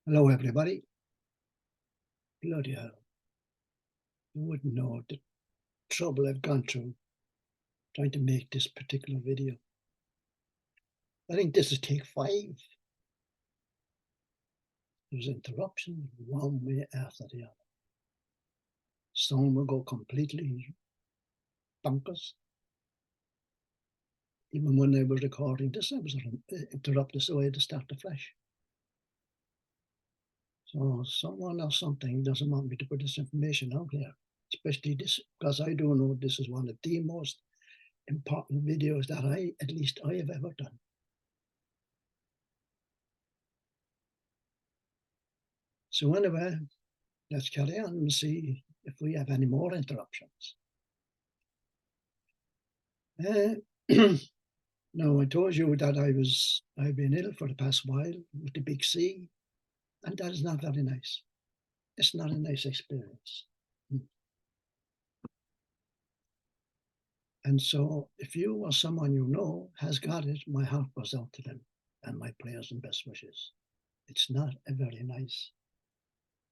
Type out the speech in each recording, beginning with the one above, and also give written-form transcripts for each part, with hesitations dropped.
Hello, everybody. Bloody hell. You wouldn't know the trouble I've gone through trying to make this particular video. I think this is take 5. There's interruption one way after the other. Someone will go completely bonkers. Even when I was recording this, I was interrupted so I had to start afresh. So someone or something doesn't want me to put this information out there, especially this, because I do know this is one of the most important videos that at least I have ever done. So anyway, let's carry on and see if we have any more interruptions. Now, I told you that I've been ill for the past while with the big C, and that is not very nice. It's not a nice experience. And so if you or someone you know has got it, my heart goes out to them and my prayers and best wishes. It's not a very nice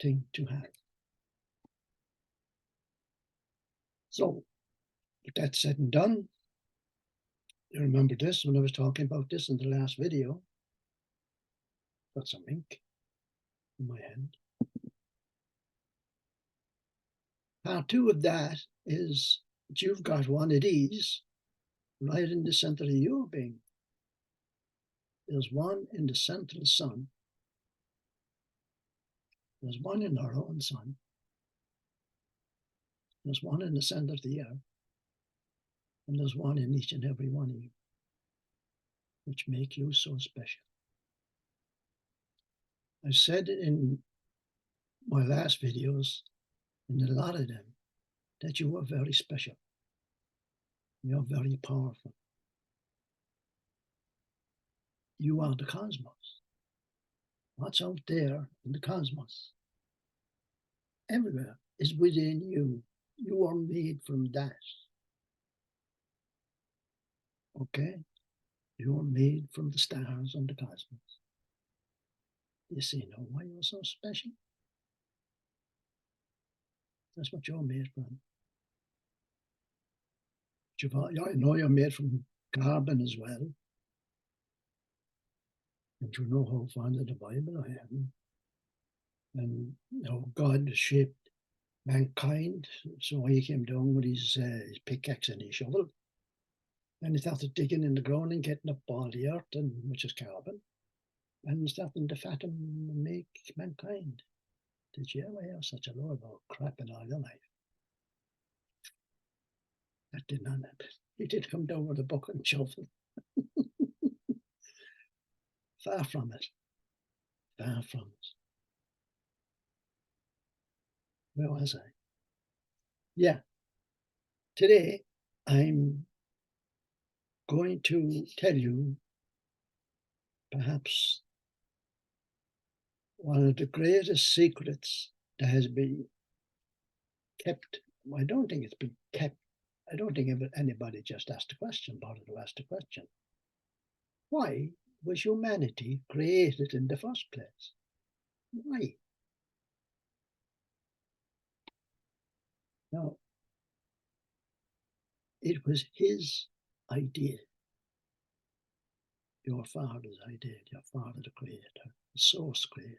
thing to have. So, with that said and done, you remember this when I was talking about this in the last video. Got some ink in my hand. Part 2 of that is that you've got one of these right in the center of your being. There's one in the central sun. There's one in our own sun. There's one in the center of the earth. And there's one in each and every one of you, which make you so special. I said in my last videos, in a lot of them, that you are very special. You're very powerful. You are the cosmos. What's out there in the cosmos, everywhere, is within you. You are made from that. Okay? You are made from the stars and the cosmos. You see now why you're so special? That's what you're made from. I know you're made from carbon as well. And you know how fond of the Bible I am. And how God shaped mankind. So he came down with his pickaxe and his shovel. And he started digging in the ground and getting up all the earth, which is carbon, and starting to fatten and make mankind. Did you ever hear such a lot of crap in all your life? That did not happen. He did come down with a bucket and shovel. Far from it. Far from it. Where was I? Yeah. Today, I'm going to tell you perhaps one of the greatest secrets that has been kept. I don't think it's been kept. I don't think anybody just asked a question, bothered to ask the question. Why was humanity created in the first place? Why? Now, it was his idea, your father's idea, your father, the creator, the source creator.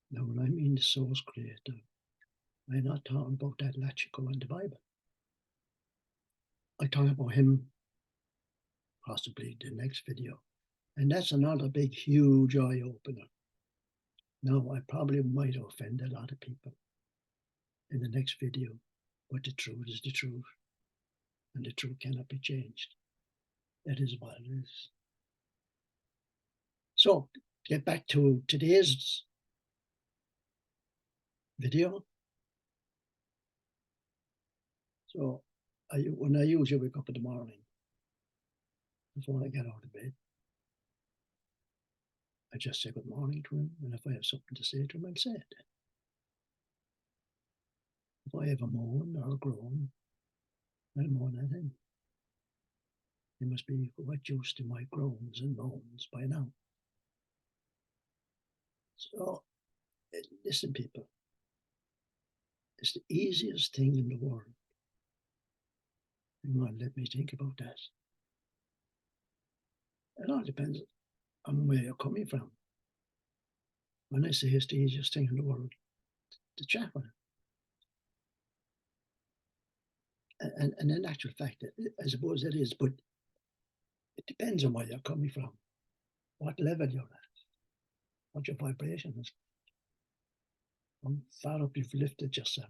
Now, when I mean the source creator, I'm not talking about that Lachiko in the Bible. I talk about him possibly the next video. And that's another big, huge eye opener. Now, I probably might offend a lot of people in the next video, but the truth is the truth, and the truth cannot be changed. That is what it is. So, to get back to today's video. So, when I usually wake up in the morning, before I get out of bed, I just say good morning to him, and if I have something to say to him, I'll say it. If I have a moan or a groan, I'll moan at him. You must be quite used to my groans and moans by now. So, listen, people, it's the easiest thing in the world. Hang on, let me think about that. It all depends on where you're coming from. When I say it's the easiest thing in the world, to chat with it. And in actual fact, I suppose it is, but it depends on where you're coming from, what level you're at, what your vibration is, how far up you've lifted yourself.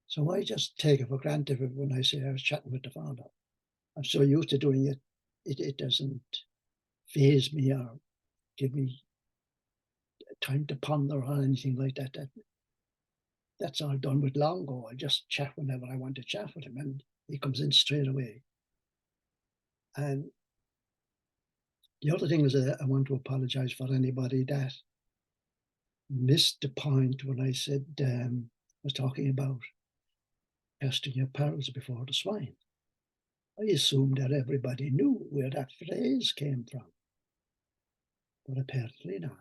So I just take it for granted when I say I was chatting with the Father. I'm so used to doing it, it doesn't faze me or give me time to ponder or anything like that. That's all done with long ago. I just chat whenever I want to chat with him, and he comes in straight away. And the other thing is that I want to apologize for anybody that missed the point when I said, was talking about casting your pearls before the swine. I assumed that everybody knew where that phrase came from, but apparently not.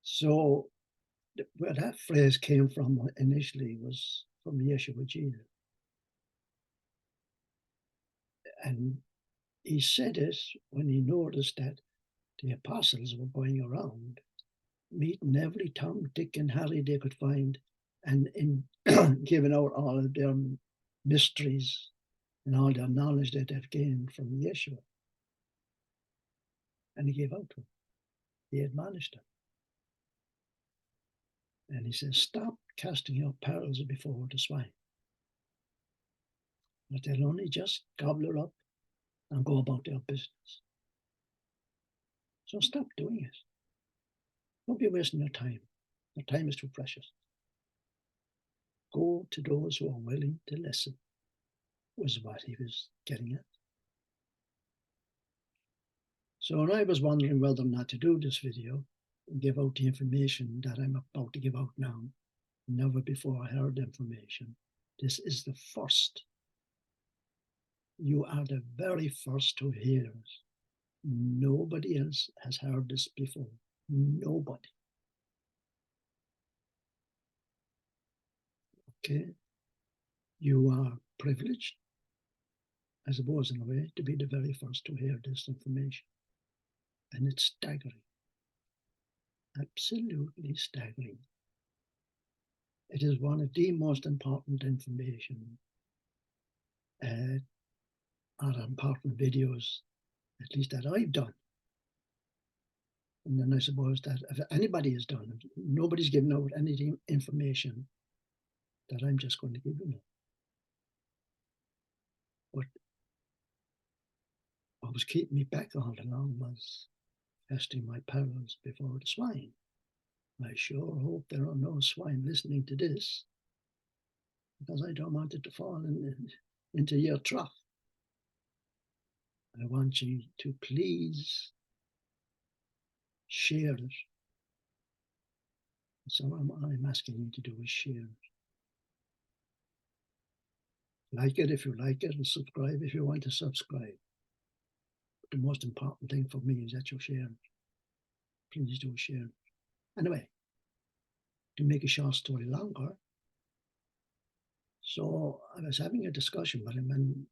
So where that phrase came from initially was from Yeshua Jesus. And he said it when he noticed that the apostles were going around meeting every Tom, Dick, and Harry they could find, and in giving out all of their mysteries and all their knowledge that they've gained from Yeshua. And he gave out to them. He admonished them. And he says, stop casting your pearls before the swine. But they'll only just gobble her up and go about their business. So stop doing it. Don't be wasting your time. Your time is too precious. Go to those who are willing to listen, was what he was getting at. So when I was wondering whether or not to do this video and give out the information that I'm about to give out now, never before I heard the information. This is the first. You are the very first to hear it. Nobody else has heard this before. Nobody. Okay? You are privileged, I suppose, in a way, to be the very first to hear this information. And it's staggering. Absolutely staggering. It is one of the most important information or important videos, at least that I've done. And then I suppose that if anybody has done it, nobody's given out any information that I'm just going to give you. But what was keeping me back all along was casting my pearls before the swine. I sure hope there are no swine listening to this, because I don't want it to fall into your trough. I want you to please share it. So I'm asking you to do is share it. Like it if you like it, and subscribe if you want to subscribe. But the most important thing for me is that you share it. Please do share it. Anyway, to make a short story longer, so I was having a discussion with him, and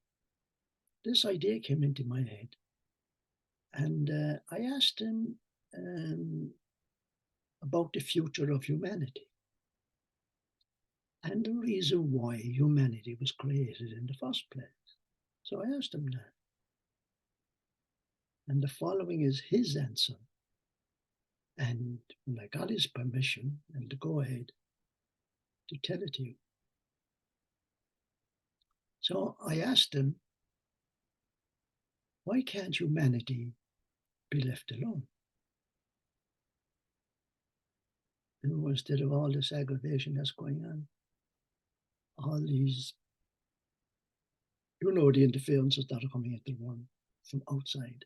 this idea came into my head. And I asked him about the future of humanity and the reason why humanity was created in the first place. So I asked him that. And the following is his answer. And when I got his permission and to go ahead to tell it to you. So I asked him, why can't humanity be left alone? And instead of all this aggravation that's going on, all these, the interferences that are coming at the world from outside,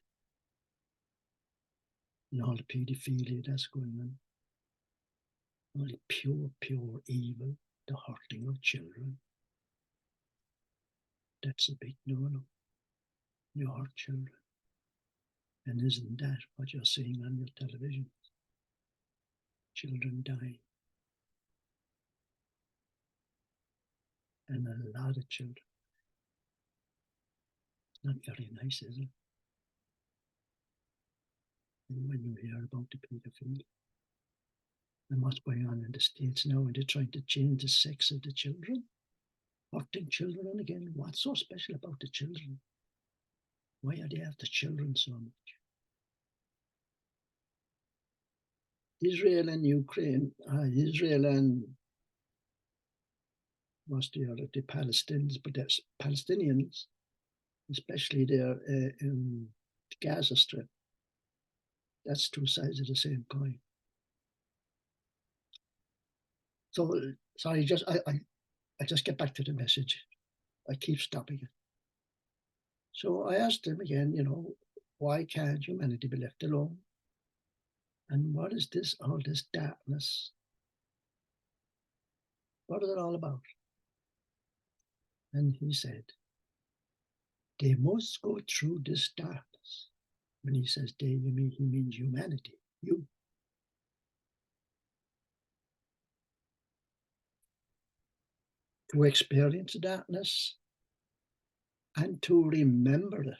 and all the pedophilia that's going on, all the pure evil the hurting of children. That's a big no-no. You hurt children. And isn't that what you're seeing on your television? Children dying. And a lot of children. Not very nice, is it? And when you hear about the pedophilia and what's going on in the States now, and they're trying to change the sex of the children, hurting children again. What's so special about the children? Why are they after children so much? Israel and Ukraine, Israel and what's the other, the Palestinians, but there's Palestinians, especially there in the Gaza Strip. That's two sides of the same coin. So sorry, I just get back to the message. I keep stopping it. So I asked him again, why can't humanity be left alone? And what is this, all this darkness? What is it all about? And he said, they must go through this darkness. When he says they, he means humanity, you. To experience darkness and to remember it.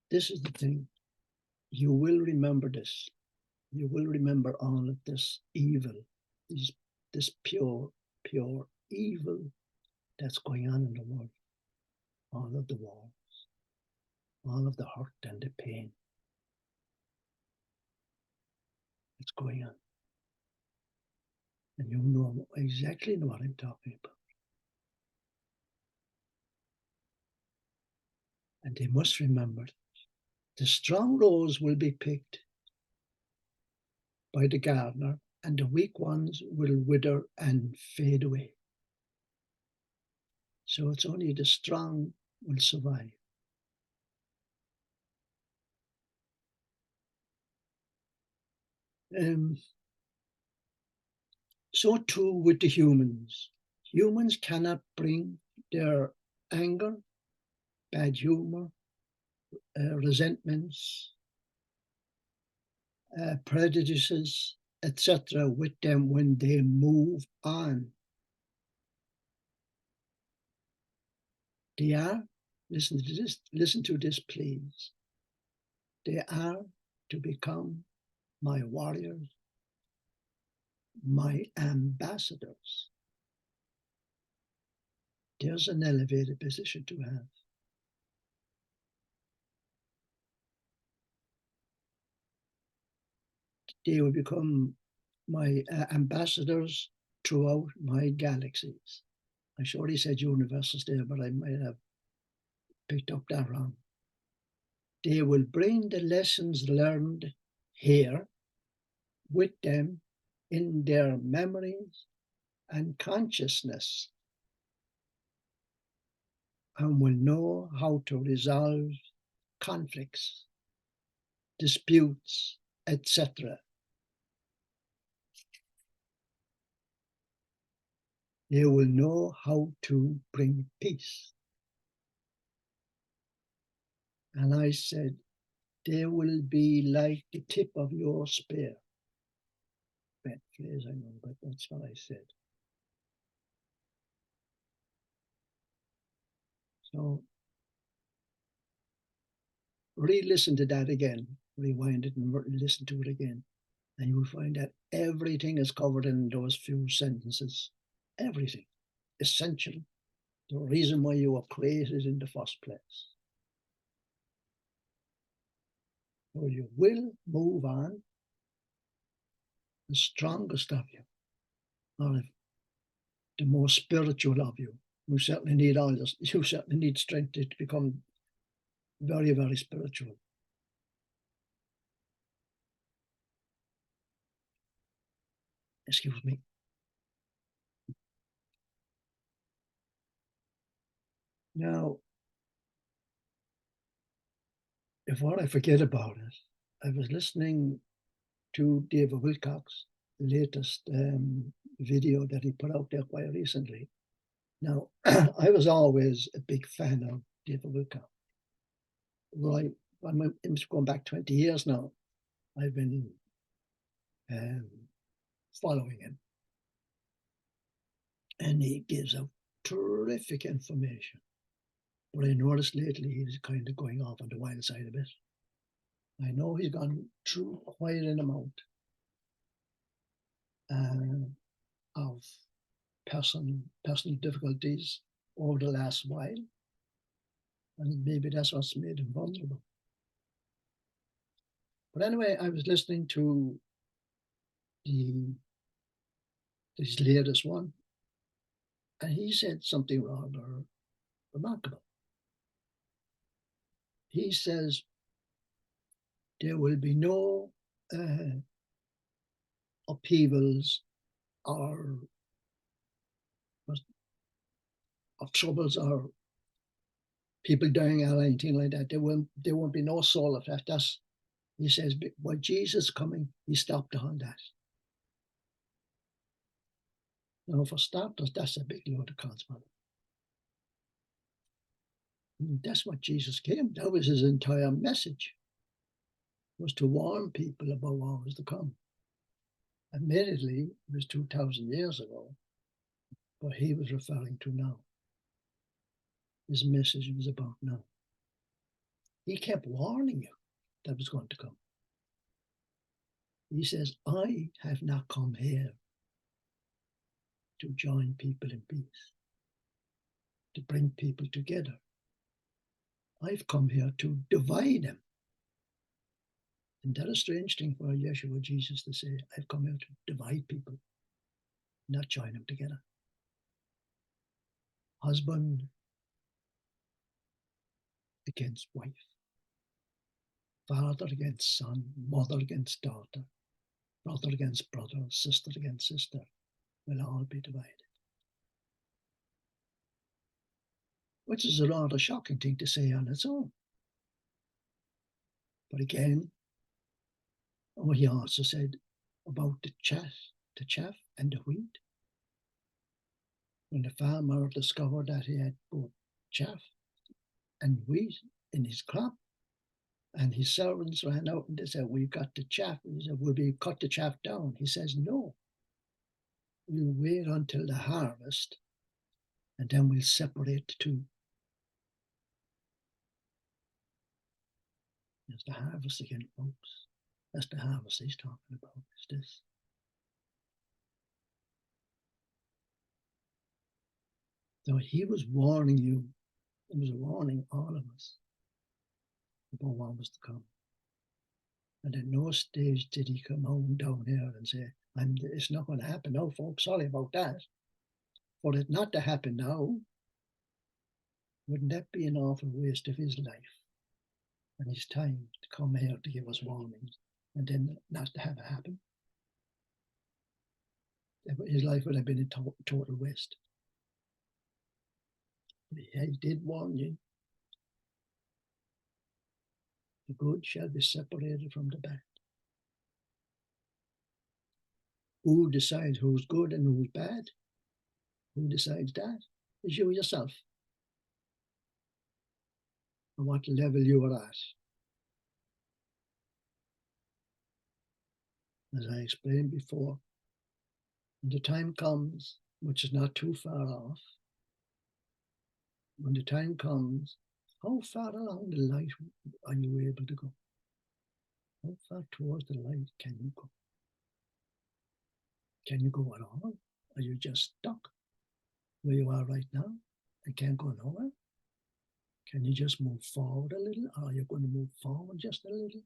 This is the thing. You will remember this. You will remember all of this evil, this pure evil that's going on in the world. All of the wars, all of the hurt and the pain that's going on. And you know exactly what I'm talking about. And they must remember the strong rose will be picked by the gardener, and the weak ones will wither and fade away. So it's only the strong will survive. So too with the humans. Humans cannot bring their anger, bad humor, resentments, prejudices, etc. with them when they move on. They are, listen to this please. They are to become my warriors, my ambassadors. There's an elevated position to have. They will become my ambassadors throughout my galaxies. I'm sure he said universes there, but I might have picked up that wrong. They will bring the lessons learned here with them in their memories and consciousness, and will know how to resolve conflicts, disputes, etc. They will know how to bring peace. And I said, they will be like the tip of your spear. Bad phrase, I know, but that's what I said. So re-listen to that again, rewind it and listen to it again. And you will find that everything is covered in those few sentences. Everything. Essential. The reason why you were created in the first place. So you will move on. The strongest of you, or the more spiritual of you. You certainly need all this. You certainly need strength to become very, very spiritual. Excuse me. Now, before I forget about it, I was listening to David Wilcox, latest video that he put out there quite recently. Now, I was always a big fan of David Wilcock. I'm going back 20 years now. I've been following him. And he gives out terrific information. But I noticed lately he's kind of going off on the wild side a bit. I know he's gone through quite an amount of personal difficulties over the last while. And maybe that's what's made him vulnerable. But anyway, I was listening to this latest one, and he said something rather remarkable. He says there will be no upheavals or troubles or people dying or anything like that. There won't be no soul of that. He says, when Jesus is coming, he stopped on that. Now, for starters, that's a big load of conspiracy. That's what Jesus came. That was his entire message, was to warn people about what was to come. Admittedly, it was 2,000 years ago, but he was referring to now. His message was about now. He kept warning you that was going to come. He says, I have not come here to join people in peace, to bring people together. I've come here to divide them. And that's a strange thing for Yeshua, Jesus, to say, I've come here to divide people, not join them together. Husband against wife, father against son, mother against daughter, brother against brother, sister against sister, will all be divided. Which is a rather shocking thing to say on its own. But again, he also said about the chaff and the wheat. When the farmer discovered that he had both chaff and wheat in his crop, and his servants ran out and they said, we've got the chaff. He said, will we cut the chaff down? He says, no. We'll wait until the harvest, and then we'll separate the two. That's the harvest again, folks. That's the harvest he's talking about, is this. So he was warning you, he was warning all of us about what was to come. And at no stage did he come home down here and say, it's not going to happen now, folks, sorry about that. For it not to happen now, wouldn't that be an awful waste of his life and his time to come here to give us warnings and then not to have it happen? His life would have been a total waste. He did warn you. The good shall be separated from the bad. Who decides who's good and who's bad? Who decides that? It's you yourself. And what level you are at. As I explained before, when the time comes, which is not too far off, when the time comes, how far along the light are you able to go? How far towards the light can you go? Can you go at all? Are you just stuck where you are right now and can't go nowhere? Can you just move forward a little? Are you going to move forward just a little?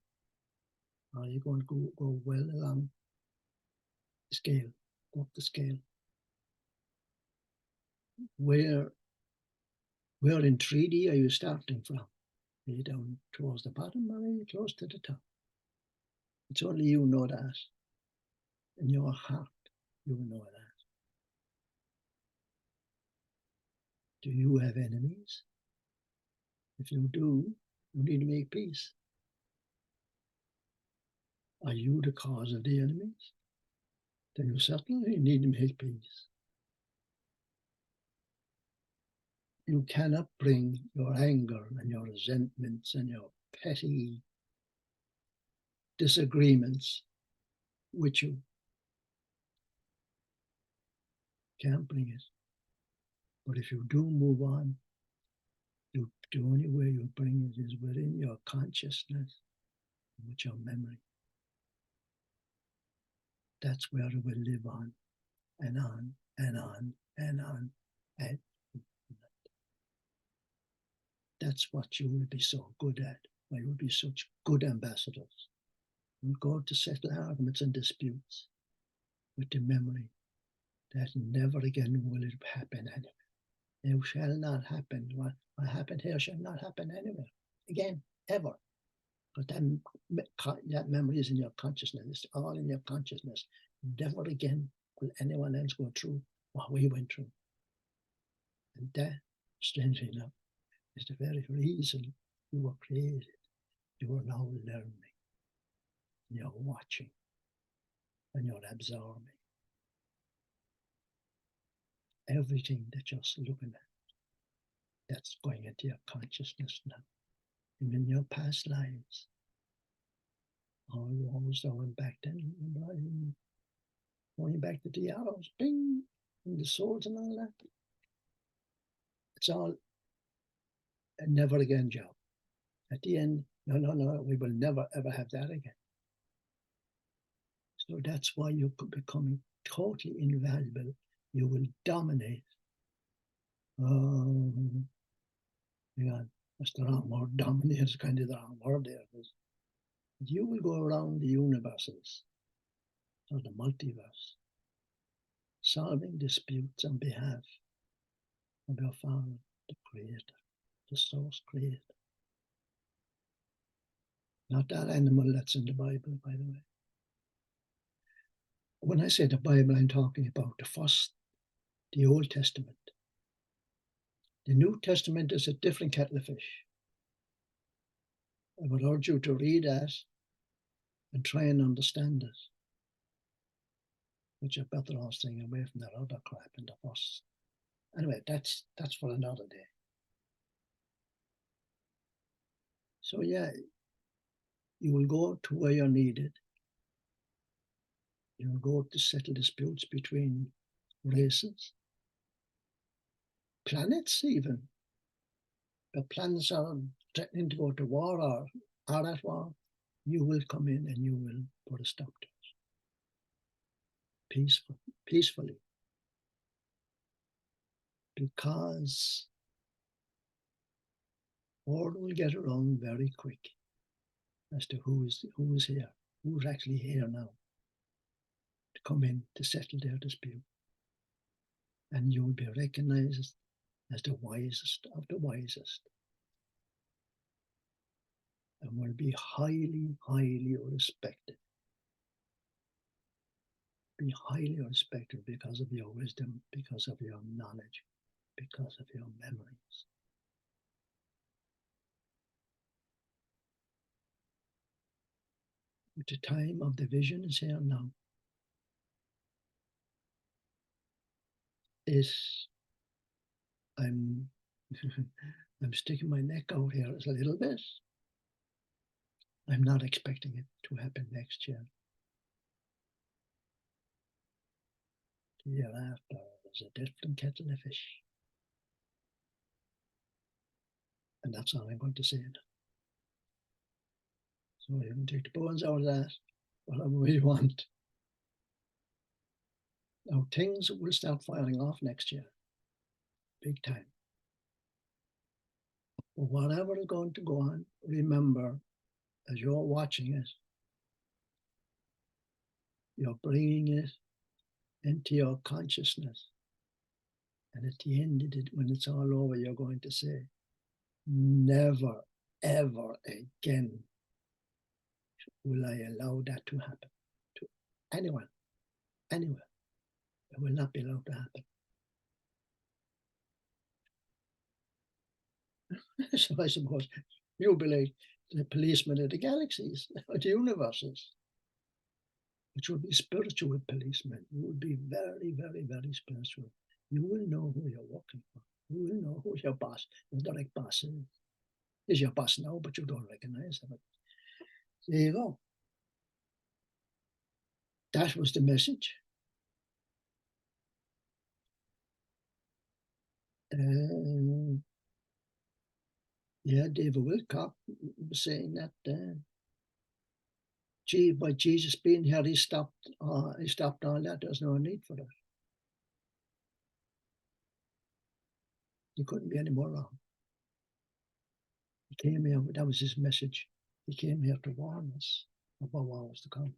Are you going to go well along the scale, go up the scale? Where in 3D are you starting from? Are you down towards the bottom or are you close to the top? It's only you know that. In your heart, you know that. Do you have enemies? If you do, you need to make peace. Are you the cause of the enemies? then you certainly need to make peace. You cannot bring your anger and your resentments and your petty disagreements with you. Can't bring it. But if you do move on, the only way you bring it is within your consciousness, with your memory. That's where it will live on and on and on and on. And that's what you will be so good at. Why you will be such good ambassadors. You go to settle arguments and disputes with the memory that never again will it happen anywhere. It shall not happen. What happened here shall not happen anywhere again, ever. But that memory is in your consciousness. It's all in your consciousness. Never again will anyone else go through what we went through. And that, strangely enough, is the very reason you were created. You are now learning. You're watching. And you're absorbing. Everything that you're looking at, that's going into your consciousness now. And in your past lives, all those that went back then, going back to the arrows, bing, and the swords and all that. It's all a never again job. At the end, no, we will never ever have that again. So that's why you're becoming totally invaluable. You will dominate. Yeah, that's the wrong word. Dominate is kind of the wrong word there. You will go around the universes or the multiverse, solving disputes on behalf of your Father, the Creator, the Source Creator. Not that animal that's in the Bible, by the way. When I say the Bible, I'm talking about the Old Testament. The New Testament is a different kettle of fish. I would urge you to read that and try and understand it. But you're better off staying away from that other crap in the first. Anyway, that's for another day. So yeah, you will go to where you're needed. You will go to settle disputes between races, planets even. The planets are threatening to go to war or are at war. You will come in and you will put a stop to it. Peacefully. Because word will get around very quick as to who is here, who's actually here now to come in to settle their dispute. And you will be recognized as the wisest of the wisest. And will be highly, highly respected. Be highly respected because of your wisdom, because of your knowledge, because of your memories. But the time of the vision is here now. I'm sticking my neck out here a little bit. I'm not expecting it to happen next year. The year after, there's a different kettle of fish. And that's all I'm going to say. So you can take the bones out of that, whatever we want. Now things will start firing off next year. Big time. But whatever is going to go on, remember, as you're watching it, you're bringing it into your consciousness. And at the end of it, when it's all over, you're going to say, never, ever again will I allow that to happen to anyone, anywhere. It will not be allowed to happen. So I suppose you'll be like the policeman of the galaxies, or the universes. which will be spiritual policemen. You will be very, very, very spiritual. You will know who you're working for. You will know who your boss, your direct boss is. Is your boss now, but you don't recognize him. There you go. That was the message. Yeah, David Wilcock was saying that by Jesus being here, he stopped all that. There's no need for that. He couldn't be any more wrong. He came here, that was his message. He came here to warn us about what was to come.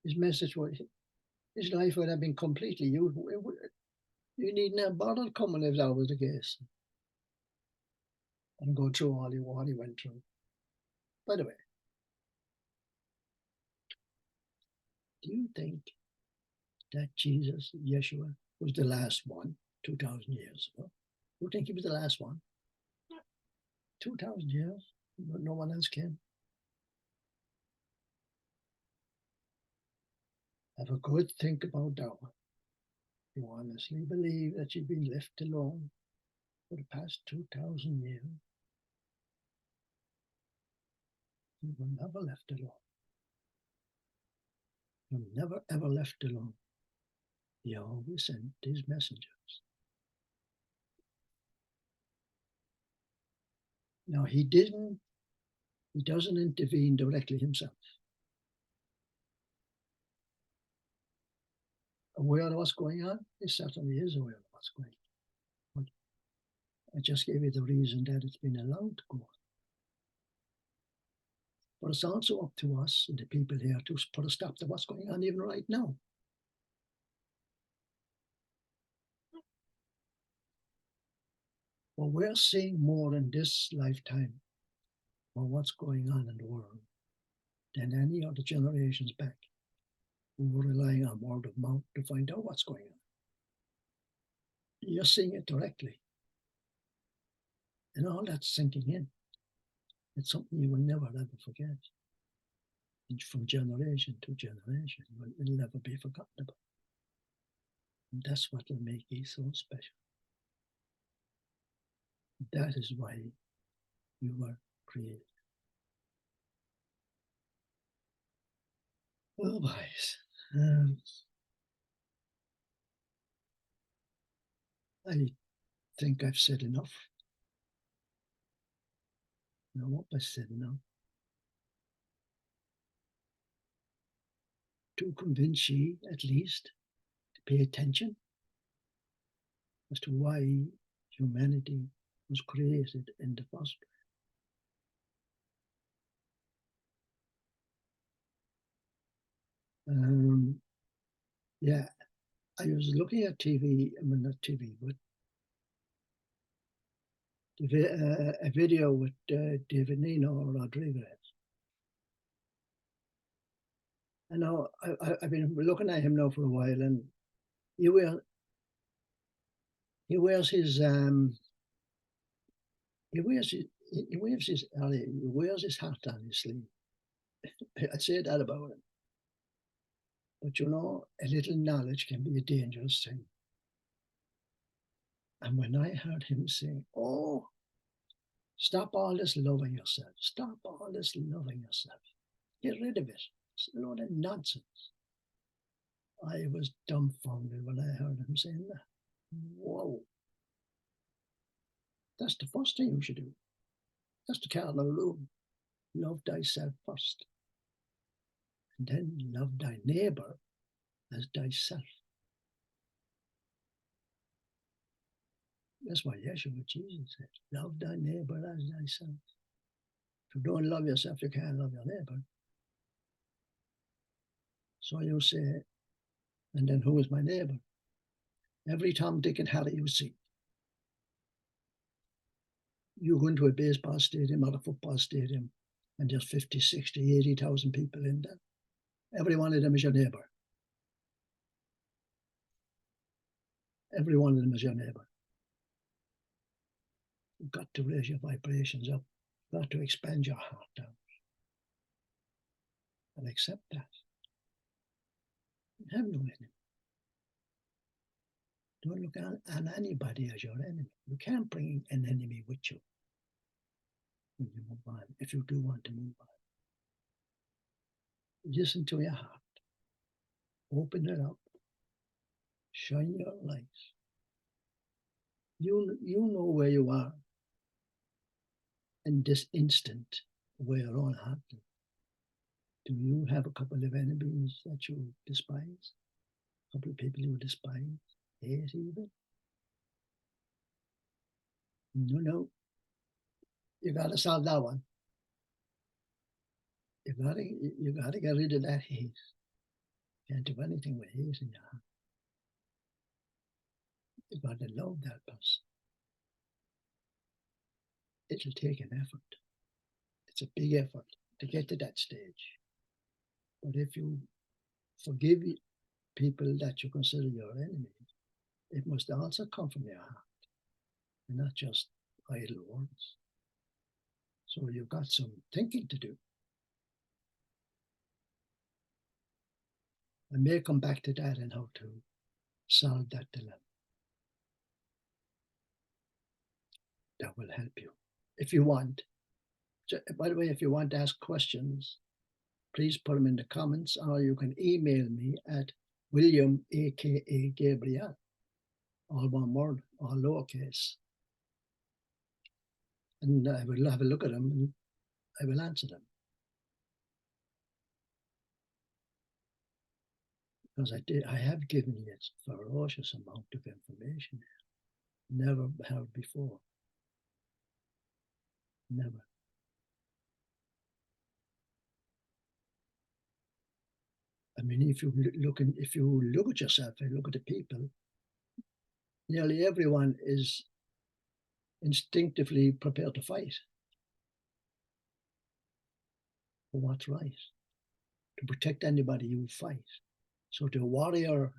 His message was, his life would have been completely used. You needn't have bothered coming if that was the case. And go through all what he went through. By the way, do you think that Jesus, Yeshua, was the last one 2,000 years ago? Do you think he was the last one? 2,000 years, but no one else came. Have a good think about that one. You honestly believe that you've been left alone for the past 2,000 years? You were never left alone. You were never ever left alone. He always sent his messengers. Now he doesn't intervene directly himself. Aware of what's going on? He certainly is aware of what's going on. But I just gave you the reason that it's been allowed to go on. But it's also up to us, the people here, to put a stop to what's going on even right now. Well, we're seeing more in this lifetime on what's going on in the world than any other generations back who were relying on word of mouth to find out what's going on. You're seeing it directly. And all that's sinking in. It's something you will never ever forget. And from generation to generation, it'll never be forgotten about. And that's what will make it so special. That is why you were created. Oh, boys. I think I've said enough. I hope I said enough to convince you, at least, to pay attention as to why humanity was created in the first place. Yeah, I was looking at TV, I mean, not TV, but a video with David Nino Rodriguez. I know I've been looking at him now for a while, and he wears his he wears his hat on his sleeve. I'd say that about him. But you know, a little knowledge can be a dangerous thing. And when I heard him say, "Oh, stop all this loving yourself. Stop all this loving yourself. Get rid of it. It's a load of nonsense." I was dumbfounded when I heard him saying that. Whoa. That's the first thing you should do. That's the cardinal rule. Love thyself first. And then love thy neighbor as thyself. That's why Yeshua Jesus said, love thy neighbor as thyself. If you don't love yourself, you can't love your neighbor. So you say, and then who is my neighbor? Every Tom, Dick, and Harry you see. You go into a baseball stadium or a football stadium, and there's 50, 60, 80,000 people in there. Every one of them is your neighbor. Every one of them is your neighbor. You've got to raise your vibrations up. You've got to expand your heart down. and accept that. You have no enemy. Don't look on anybody as your enemy. You can't bring an enemy with you when you move on, if you do want to move on. Listen to your heart. Open it up. Shine your lights. You know where you are in this instant where your own heart is. Do you have a couple of enemies that you despise? A couple of people you despise? Hate even? No. You got to solve that one. You got to get rid of that hate. Can't do anything with hate in your heart. You got to love that person. It'll take an effort. It's a big effort to get to that stage. But if you forgive people that you consider your enemies, it must also come from your heart and not just idle words. So you've got some thinking to do. I may come back to that and how to solve that dilemma. That will help you. If you want, by the way, if you want to ask questions, please put them in the comments, or you can email me at William, aka Gabriel, all one word, all lowercase. And I will have a look at them and I will answer them. Because I have given you a ferocious amount of information. Never have before. Never. I mean, if you look at yourself and look at the people, nearly everyone is instinctively prepared to fight for what's right, to protect anybody you fight. So the warrior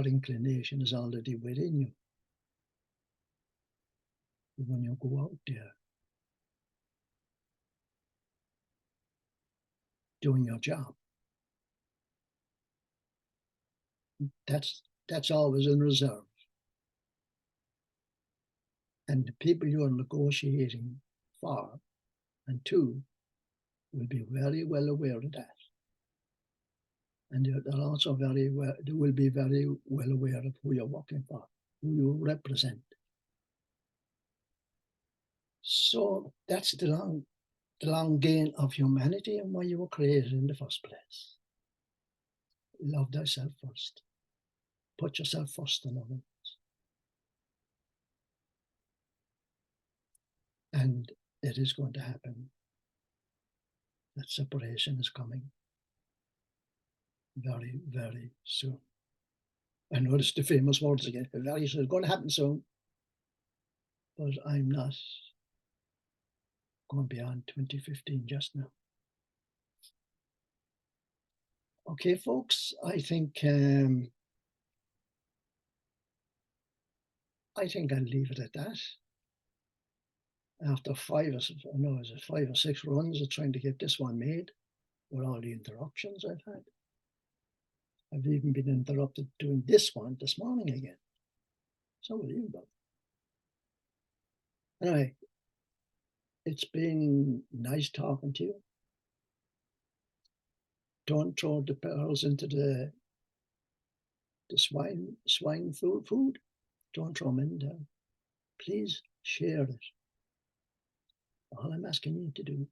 inclination is already within you. When you go out there doing your job, that's always in reserve. And the people you are negotiating for and to will be very well aware of that. And they're also they will be very well aware of who you're working for, who you represent. So that's the long game of humanity and why you were created in the first place. Love thyself first. Put yourself first in others. And it is going to happen. That separation is coming very, very soon. I noticed the famous words again. Very soon. It's going to happen soon. But I'm not going beyond 2015 just now. Okay, folks, I think I'll leave it at that. After 5 or 6 runs of trying to get this one made with all the interruptions I've had. I've even been interrupted doing this one this morning again. So unbelievable. Anyway, it's been nice talking to you. Don't throw the pearls into the swine food. Don't throw them in there. Please share it. All I'm asking you to do,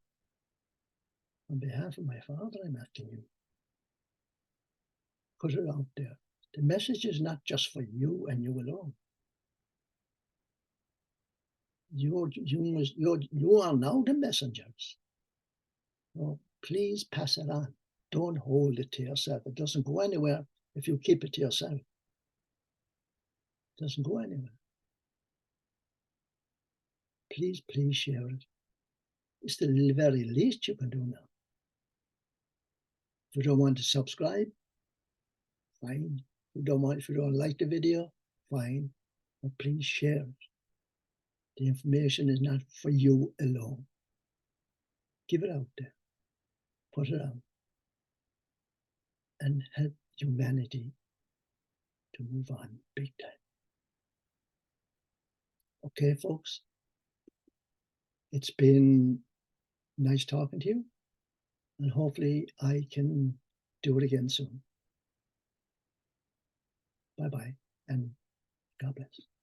on behalf of my father, I'm asking you, put it out there. The message is not just for you and you alone. You are now the messengers. So please pass it on. Don't hold it to yourself. It doesn't go anywhere if you keep it to yourself. It doesn't go anywhere. Please share it. It's the very least you can do now. If you don't want to subscribe, fine. If you don't like the video, fine. But please share it. The information is not for you alone. Give it out there. Put it out. And help humanity to move on big time. Okay, folks. It's been nice talking to you. And hopefully I can do it again soon. Bye-bye, and God bless.